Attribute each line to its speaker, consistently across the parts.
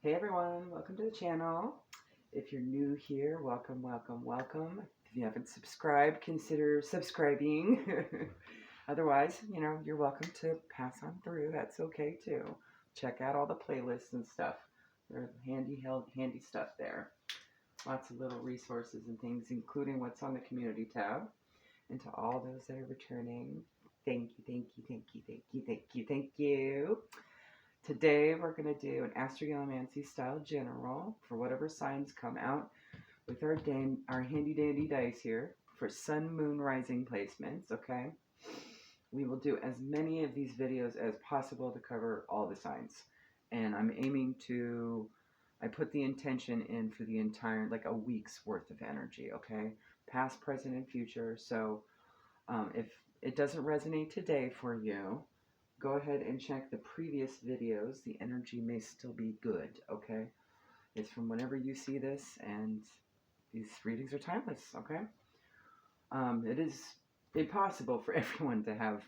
Speaker 1: Hey everyone, welcome to the channel. If you're new here, welcome, welcome, welcome. If you haven't subscribed, consider subscribing. Otherwise, you're welcome to pass on through. That's okay too. Check out all the playlists and stuff. There's handy stuff there. Lots of little resources and things, including what's on the community tab. And to all those that are returning, thank you, thank you, thank you, thank you, thank you, thank you. Today we're going to do an astrogeomancy style general for whatever signs come out with our handy dandy dice here for sun, moon, rising placements, okay? We will do as many of these videos as possible to cover all the signs. And I'm aiming to, I put the intention in for the entire, like a week's worth of energy, okay? Past, present, and future. So if it doesn't resonate today for you, go ahead and check the previous videos. The energy may still be good, okay? It's from whenever you see this, and these readings are timeless, okay? It is impossible for everyone to have,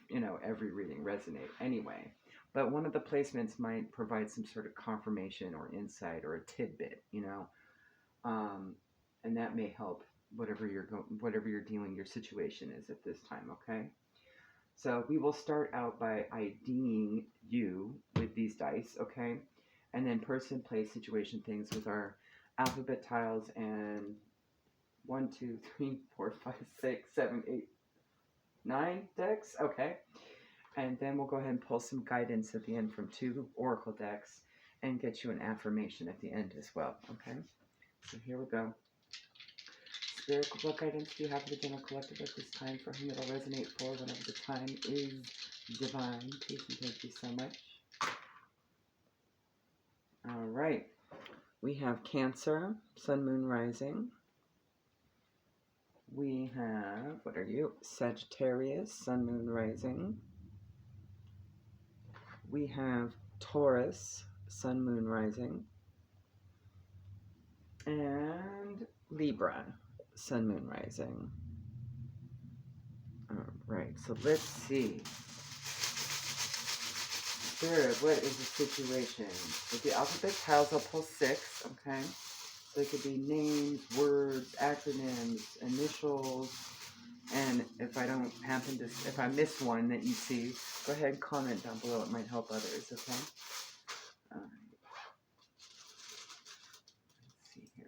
Speaker 1: every reading resonate anyway. But one of the placements might provide some sort of confirmation or insight or a tidbit, and that may help whatever you're dealing your situation is at this time, okay? So we will start out by IDing you with these dice, okay? And then person, place, situation, things with our alphabet tiles and 1, 2, 3, 4, 5, 6, 7, 8, 9 decks, okay? And then we'll go ahead and pull some guidance at the end from 2 oracle decks and get you an affirmation at the end as well, okay? So here we go. Spirit, what guidance do you have for the general collective at this time for whom it'll resonate for whenever the time is divine? Please and thank you so much. All right. We have Cancer, Sun, Moon, Rising. We have, what are you? Sagittarius, Sun, Moon, Rising. We have Taurus, Sun, Moon, Rising. And Libra, Sun, Moon, Rising. All right, so let's see. Spirit, what is the situation? With the alphabet tiles, I'll pull 6, okay? So it could be names, words, acronyms, initials, and if I don't happen to, if I miss one that you see, go ahead and comment down below. It might help others, okay? All right. Let's see here.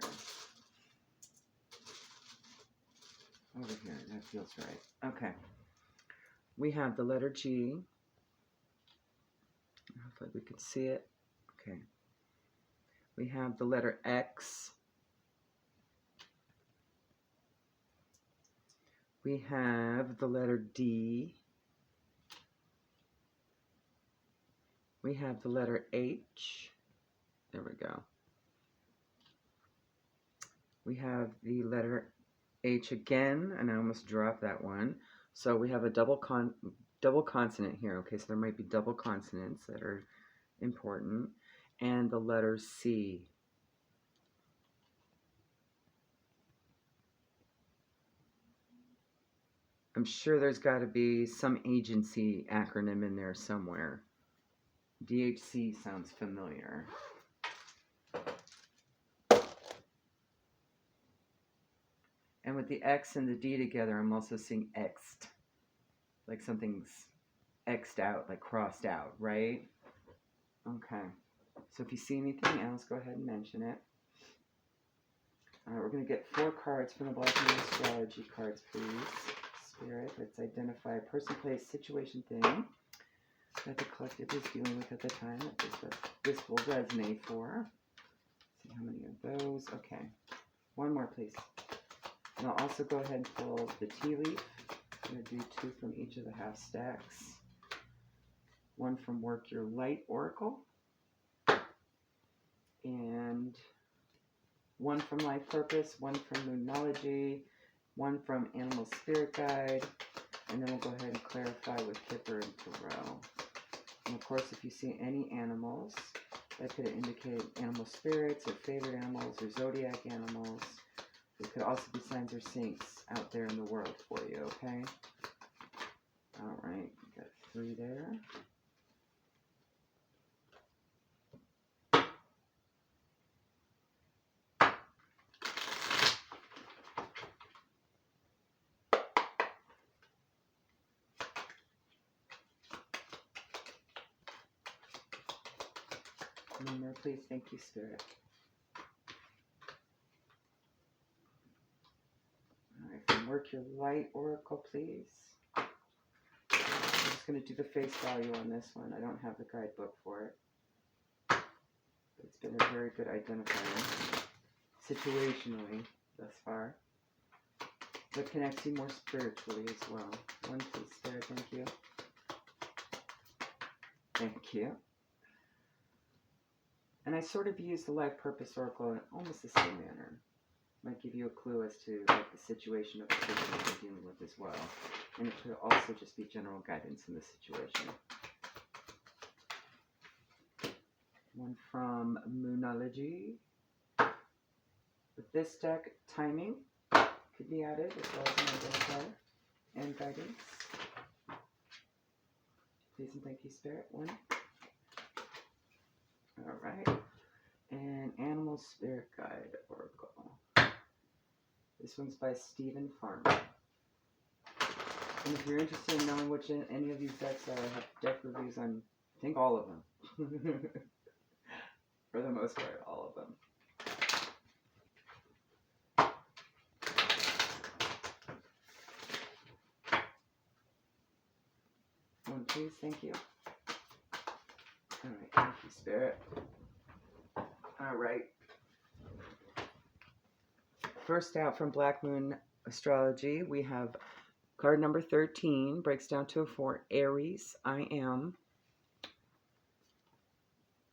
Speaker 1: Over here, that feels right. Okay. We have the letter G. Hopefully we can see it. Okay. We have the letter X. We have the letter D. We have the letter H. There we go. We have the letter H again, and I almost dropped that one. So we have a double consonant here. Okay, so there might be double consonants that are important. And the letter C. I'm sure there's got to be some agency acronym in there somewhere. DHC sounds familiar. And with the X and the D together, I'm also seeing X'd. Like something's X'd out, like crossed out, right? Okay. So if you see anything else, go ahead and mention it. All right, we're going to get 4 cards from the Black and White Astrology cards, please. Spirit, let's identify a person, place, situation, thing that the collective is dealing with at the time that this will resonate for. Let's see how many of those. Okay. One more, please. And I'll also go ahead and pull the tea leaf. I'm going to do 2 from each of the half stacks. 1 from Work Your Light Oracle. And 1 from Life Purpose. 1 from Moonology. 1 from Animal Spirit Guide. And then we'll go ahead and clarify with Kipper and Tarot. And of course, if you see any animals, that could indicate animal spirits or favorite animals or zodiac animals. It could also be signs or saints out there in the world for you, okay? All right, got 3 there. One more, please. Thank you, Spirit. All right, then work your light oracle, please. I'm just going to do the face value on this one. I don't have the guidebook for it. It's been a very good identifier, situationally, thus far. But connects you more spiritually as well. One, please, Spirit. Thank you. Thank you. And I sort of use the life purpose oracle in almost the same manner. Might give you a clue as to like the situation of the person you're dealing with as well. And it could also just be general guidance in the situation. One from Moonology. With this deck, timing could be added as well as an identifier and guidance. Please and thank you, Spirit. One. All right. And Animal Spirit Guide Oracle. This one's by Stephen Farmer. And if you're interested in knowing which any of these decks are, I have deck reviews on, I think, all of them. For the most part, all of them. One, please. Thank you. All right. Thank you, Spirit. All right. First out from Black Moon Astrology, we have card number 13, breaks down to a 4, Aries, I am.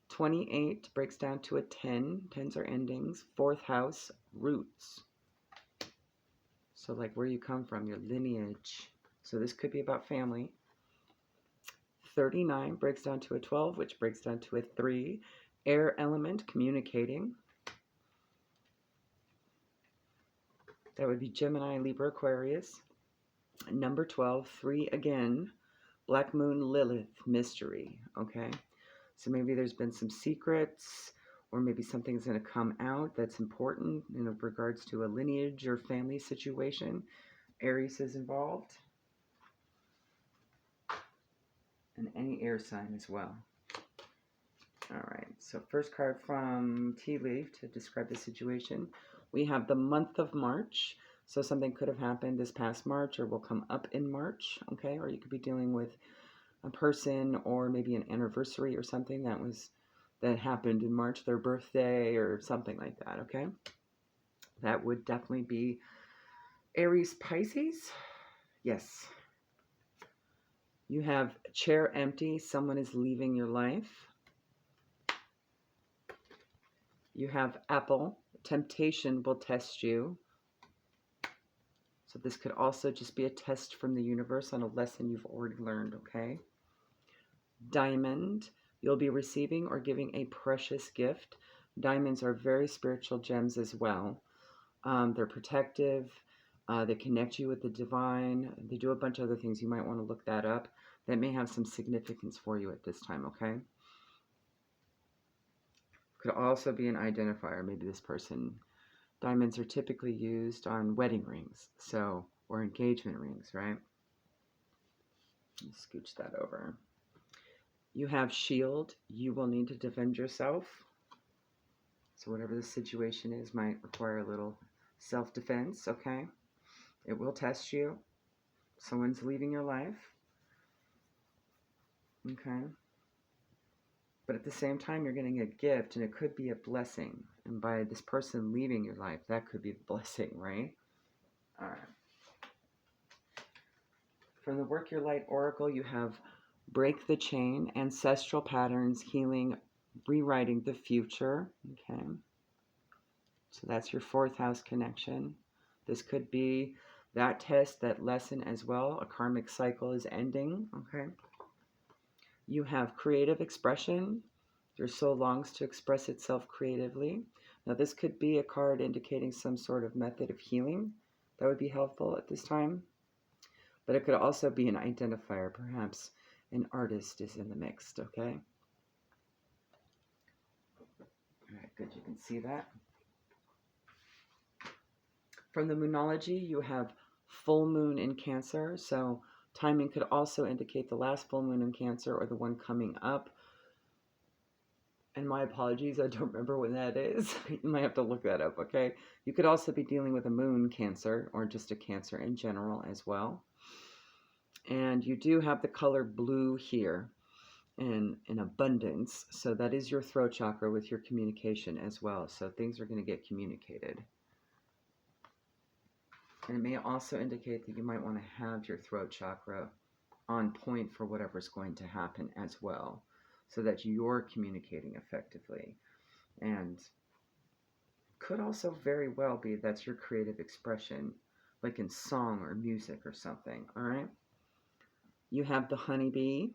Speaker 1: 28 breaks down to a 10, 10s are endings. 4th house, roots. So like where you come from, your lineage. So this could be about family. 39 breaks down to a 12, which breaks down to a 3, air element, communicating. That would be Gemini, Libra, Aquarius. Number 12, 3 again. Black Moon, Lilith, mystery. Okay. So maybe there's been some secrets, or maybe something's going to come out that's important in regards to a lineage or family situation. Aries is involved. And any air sign as well. All right. So first card from Tea Leaf to describe the situation. We have the month of March. So something could have happened this past March or will come up in March, okay? Or you could be dealing with a person or maybe an anniversary or something that happened in March, their birthday or something like that, okay? That would definitely be Aries, Pisces. Yes. You have chair empty. Someone is leaving your life. You have apple. Temptation will test you. So this could also just be a test from the universe on a lesson you've already learned, okay? Diamond, you'll be receiving or giving a precious gift. Diamonds are very spiritual gems as well. They're protective. They connect you with the divine. They do a bunch of other things. You might want to look that up. That may have some significance for you at this time, okay? Could also be an identifier. Maybe this person... Diamonds are typically used on wedding rings, so, or engagement rings, right? Scooch that over. You have shield. You will need to defend yourself. So whatever the situation is might require a little self-defense, okay? It will test you. Someone's leaving your life. Okay? But at the same time, you're getting a gift, and it could be a blessing. And by this person leaving your life, that could be the blessing, right? All right. From the Work Your Light Oracle, you have Break the Chain, Ancestral Patterns, Healing, Rewriting the Future. Okay. So that's your 4th house connection. This could be that test, that lesson as well. A karmic cycle is ending. Okay. You have creative expression. Your soul longs to express itself creatively. Now, this could be a card indicating some sort of method of healing that would be helpful at this time. But it could also be an identifier. Perhaps an artist is in the mix, okay? All right, good. You can see that. From the Moonology, you have full moon in Cancer. So timing could also indicate the last full moon in Cancer or the one coming up. And my apologies, I don't remember when that is. You might have to look that up, okay? You could also be dealing with a moon Cancer or just a Cancer in general as well. And you do have the color blue here in abundance. So that is your throat chakra with your communication as well. So things are going to get communicated. And it may also indicate that you might want to have your throat chakra on point for whatever's going to happen as well, so that you're communicating effectively. And could also very well be that's your creative expression, like in song or music or something, all right? You have the honeybee.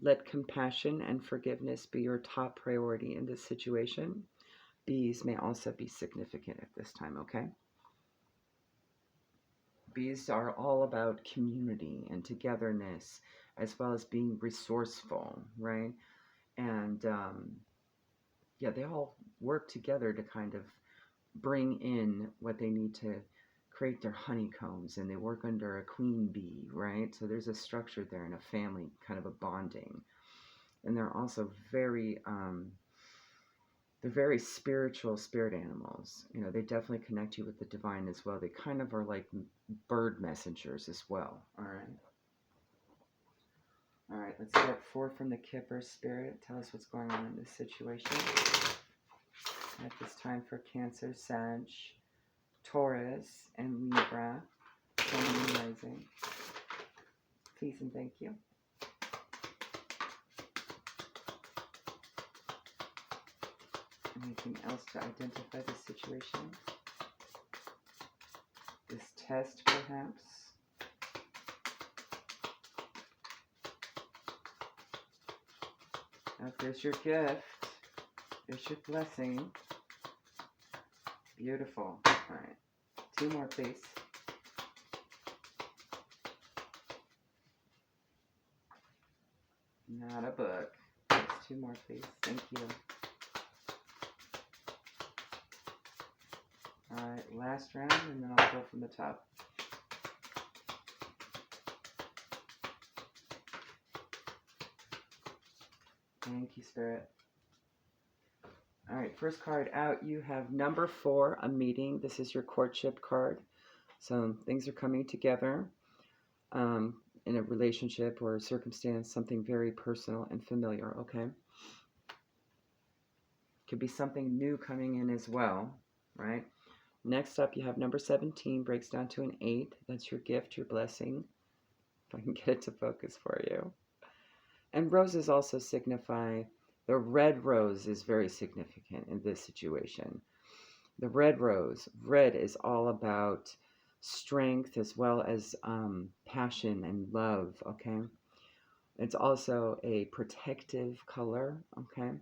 Speaker 1: Let compassion and forgiveness be your top priority in this situation. Bees may also be significant at this time, okay? Bees are all about community and togetherness, as well as being resourceful, right? And yeah, they all work together to kind of bring in what they need to create their honeycombs, and they work under a queen bee, right? So there's a structure there and a family, kind of a bonding. And they're also they're very spiritual spirit animals. You know, they definitely connect you with the divine as well. They kind of are like bird messengers as well. All right. All right, let's step forward from the Kipper spirit. Tell us what's going on in this situation. At this time for Cancer, Sag, Taurus, and Libra. Sun and rising. Please and thank you. Anything else to identify the situation? This test, perhaps? Oh, there's your gift. There's your blessing. Beautiful. All right. 2 more, please. Not a book. Just 2 more, please. Thank you. All right, last round, and then I'll go from the top. Thank you, Spirit. All right, first card out, you have number 4, a meeting. This is your courtship card. So things are coming together in a relationship or a circumstance, something very personal and familiar, okay? Could be something new coming in as well, right? Next up, you have number 17, breaks down to an 8. That's your gift, your blessing. If I can get it to focus for you. And roses also signify, the red rose is very significant in this situation. The red rose, red is all about strength as well as passion and love, okay? It's also a protective color, okay?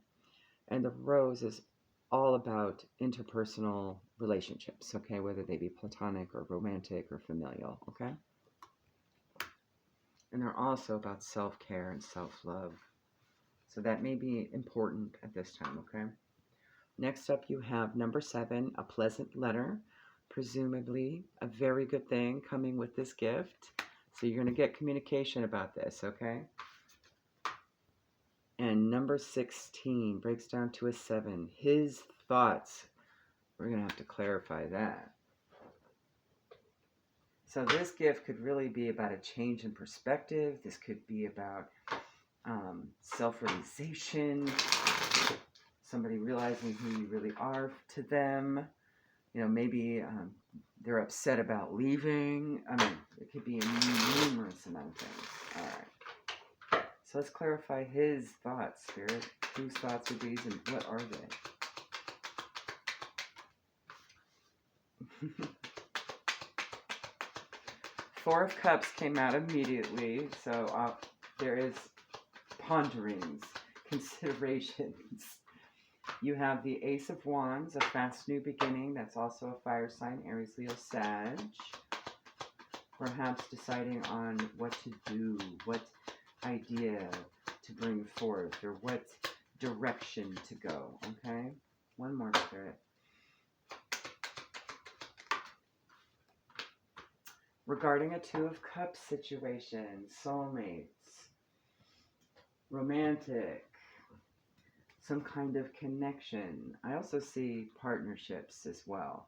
Speaker 1: And the rose is all about interpersonal relationships, okay? Whether they be platonic or romantic or familial, okay? And they're also about self-care and self-love. So that may be important at this time, okay? Next up, you have number 7, a pleasant letter. Presumably a very good thing coming with this gift. So you're going to get communication about this, okay? And number 16 breaks down to a 7. His thoughts. We're going to have to clarify that. So this gift could really be about a change in perspective. This could be about self-realization, somebody realizing who you really are to them. You know, maybe they're upset about leaving. I mean, it could be a numerous amount of things. All right. So let's clarify his thoughts, Spirit. Whose thoughts are these and what are they? 4 of Cups came out immediately. So there is ponderings, considerations. You have the Ace of Wands, a fast new beginning. That's also a fire sign, Aries, Leo, Sag. Perhaps deciding on what to do, what idea to bring forth, or what direction to go, okay? One more, Spirit. Regarding a 2 of Cups situation, soulmates, romantic, some kind of connection. I also see partnerships as well.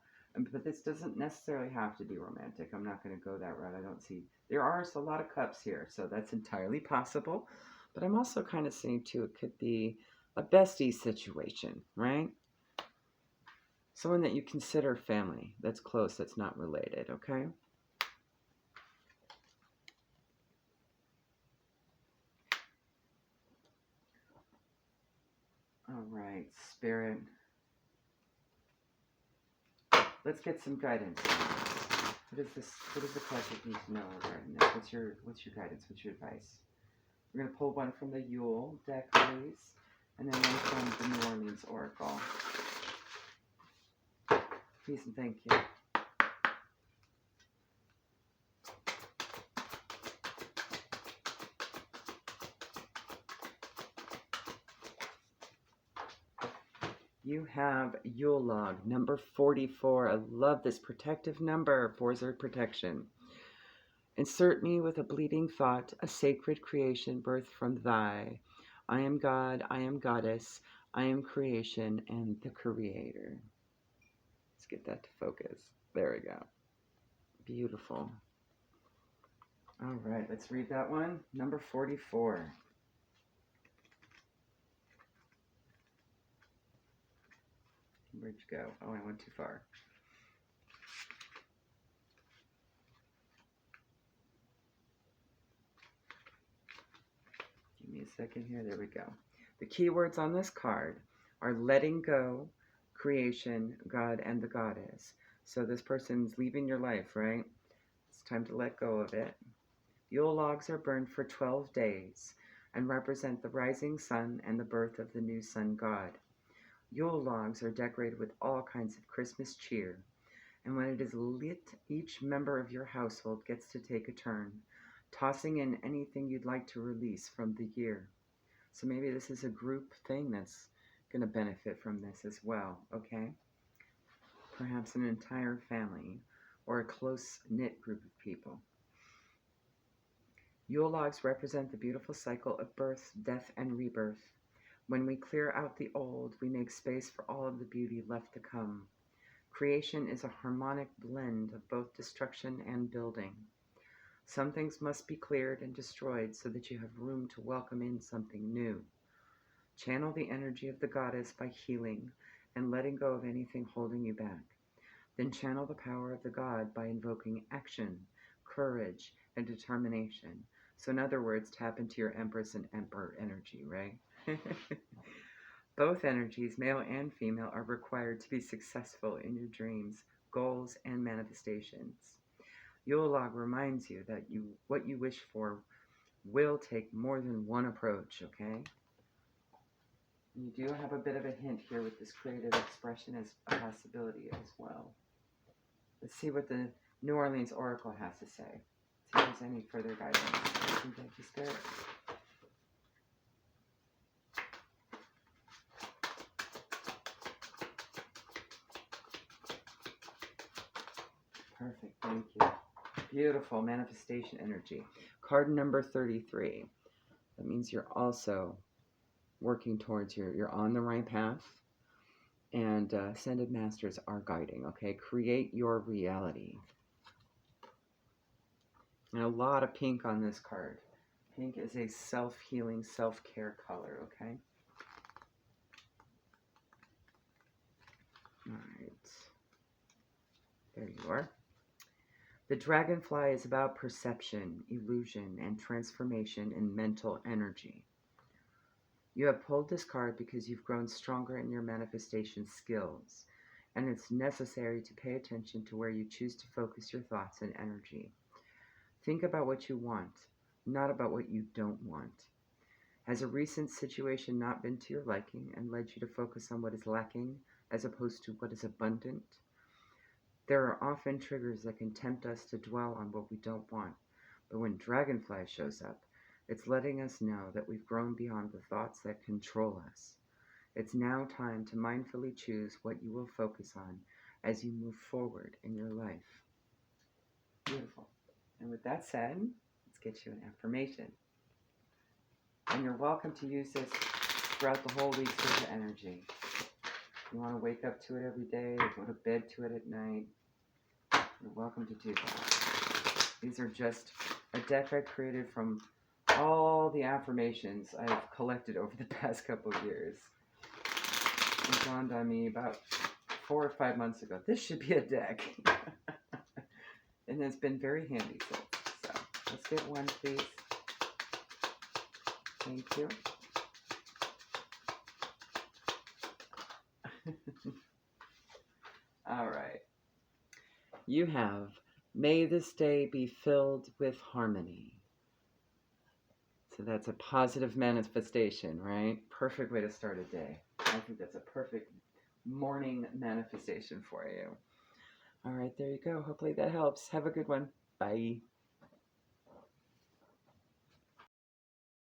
Speaker 1: But this doesn't necessarily have to be romantic. I'm not going to go that route. I don't see. There are a lot of cups here, so that's entirely possible. But I'm also kind of seeing, too, it could be a bestie situation, right? Someone that you consider family, that's close, that's not related, okay? All right, Spirit. Let's get some guidance. What is this? What does the collective need to know regarding this? What's your guidance? What's your advice? We're gonna pull one from the Yule deck, please, and then one from the New Orleans Oracle. Please and thank you. You have Yule log number 44. I love this protective number. 4 protection. Insert me with a bleeding thought, a sacred creation birthed from thy. I am God, I am goddess, I am creation and the creator. Let's get that to focus. There we go. Beautiful. All right, let's read that one. Number 44. Where'd you go? Oh, I went too far. Give me a second here. There we go. The keywords on this card are letting go, creation, God, and the goddess. So this person's leaving your life, right? It's time to let go of it. Yule logs are burned for 12 days and represent the rising sun and the birth of the new sun god. Yule logs are decorated with all kinds of Christmas cheer, and when it is lit, each member of your household gets to take a turn, tossing in anything you'd like to release from the year. So maybe this is a group thing that's going to benefit from this as well, okay? Perhaps an entire family or a close-knit group of people. Yule logs represent the beautiful cycle of birth, death, and rebirth. When we clear out the old, we make space for all of the beauty left to come. Creation is a harmonic blend of both destruction and building. Some things must be cleared and destroyed so that you have room to welcome in something new. Channel the energy of the goddess by healing and letting go of anything holding you back. Then channel the power of the god by invoking action, courage, and determination. So in other words, tap into your Empress and Emperor energy, right? Both energies, male and female, are required to be successful in your dreams, goals, and manifestations. Yule log reminds you that what you wish for will take more than one approach, okay? You do have a bit of a hint here with this creative expression as a possibility as well. Let's see what the New Orleans Oracle has to say. See if there's any further guidance. Thank you, Spirit. Perfect, thank you. Beautiful manifestation energy. Card number 33. That means you're also working towards you're on the right path. And Ascended Masters are guiding, okay? Create your reality. And a lot of pink on this card. Pink is a self-healing, self-care color, okay? All right. There you are. The dragonfly is about perception, illusion, and transformation in mental energy. You have pulled this card because you've grown stronger in your manifestation skills, and it's necessary to pay attention to where you choose to focus your thoughts and energy. Think about what you want, not about what you don't want. Has a recent situation not been to your liking and led you to focus on what is lacking as opposed to what is abundant? There are often triggers that can tempt us to dwell on what we don't want, but when Dragonfly shows up, it's letting us know that we've grown beyond the thoughts that control us. It's now time to mindfully choose what you will focus on as you move forward in your life. Beautiful. And with that said, let's get you an affirmation. And you're welcome to use this throughout the whole week sort of energy. You want to wake up to it every day, or go to bed to it at night, you're welcome to do that. These are just a deck I created from all the affirmations I've collected over the past couple of years. It dawned on me about 4 or 5 months ago, this should be a deck. And it's been very handy since. So let's get one, please. Thank you. All right. You have, may this day be filled with harmony. So that's a positive manifestation, right? Perfect way to start a day. I think that's a perfect morning manifestation for you. All right, there you go. Hopefully that helps. Have a good one. Bye.